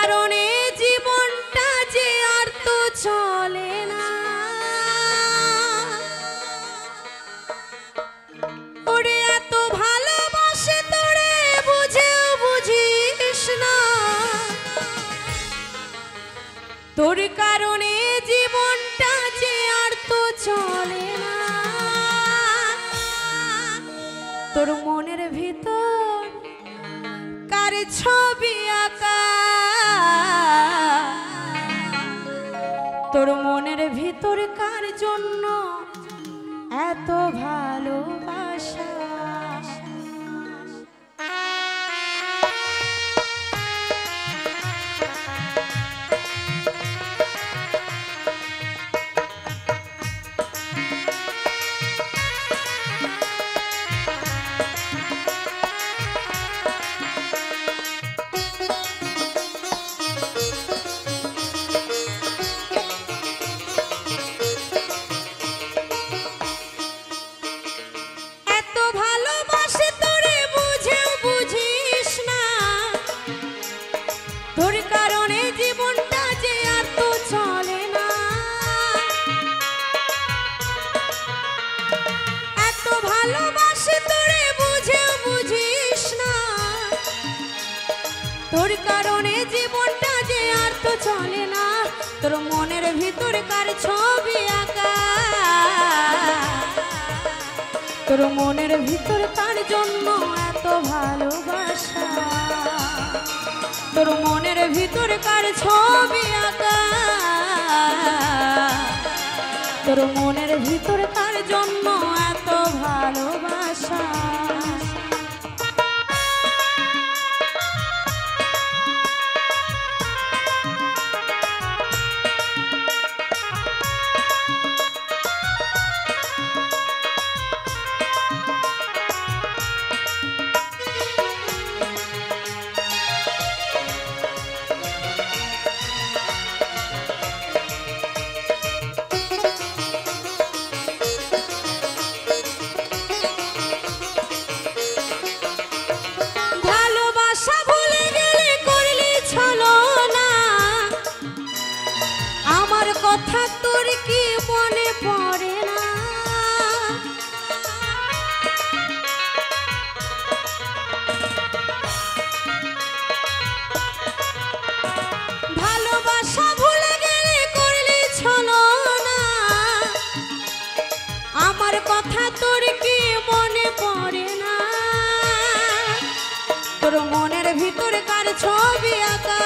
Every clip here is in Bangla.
কারণে জীবনটা যে আর তো চলে না। ওরে এত ভালোবাসে তোরে বুঝেও বুঝিস না, তোর কারণে জীবনটা যে আর তো চলে না। তোর মনের ভিতর কার ছবি আঁকা, তোর মনের ভিতর কার জন্য এত ভালোবাসা। তোর কারণে জীবনটা যে আর তো চলে না, তোর মনের ভিতর কার ছবি আঁকা, তোর মনের ভিতর কার জন্য এত ভালোবাসা। তোর মনের ভিতর কার ছবি আঁকা, তোর মনের ভিতর কার জন্য এত ভালোবাসা। কথা তোর কি মনে পড়ে না, ভালোবাসা ভুলে গেলে করলি ছলনা, আমার কথা তোর কি মনে পড়ে না। তোর মনের ভিতর কার ছবি আঁকা,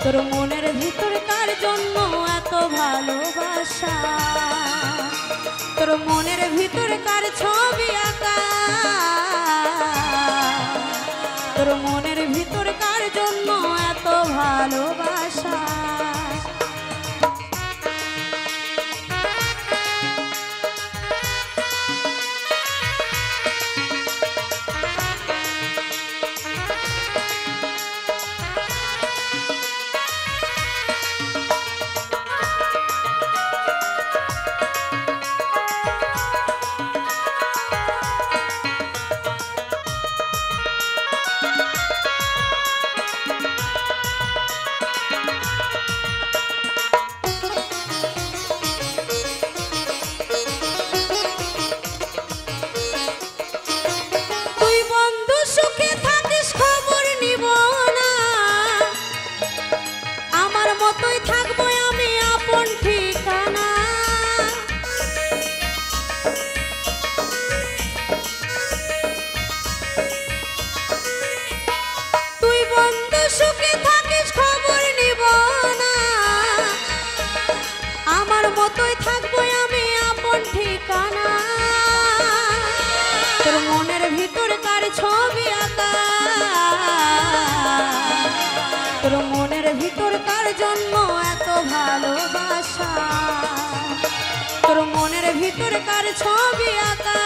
তোর মনের ভিতর কার জন্য এত ভালোবাসা। তোর মনের ভিতর কার ছবি আঁকা, তোর মনের ভিতর কার জন্য এত ভালোবাসা। তোর মনের ভিতর কার ছবি আঁকা, তোর মনের ভিতর কার জন্য এত ভালোবাসা। তোর মনের ভিতর কার ছবি আঁকা,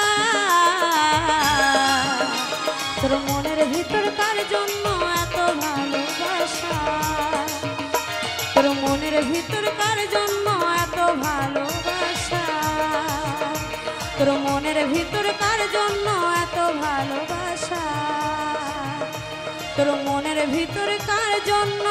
তোর মনের ভিতর কার জন্য এত ভালোবাসা। তোর মনের ভিতর কার জন্য এত ভালোবাসা। তোর মনের ভিতর কার জন্য এত ভালোবাসা। তোর মনের ভিতর কার জন্য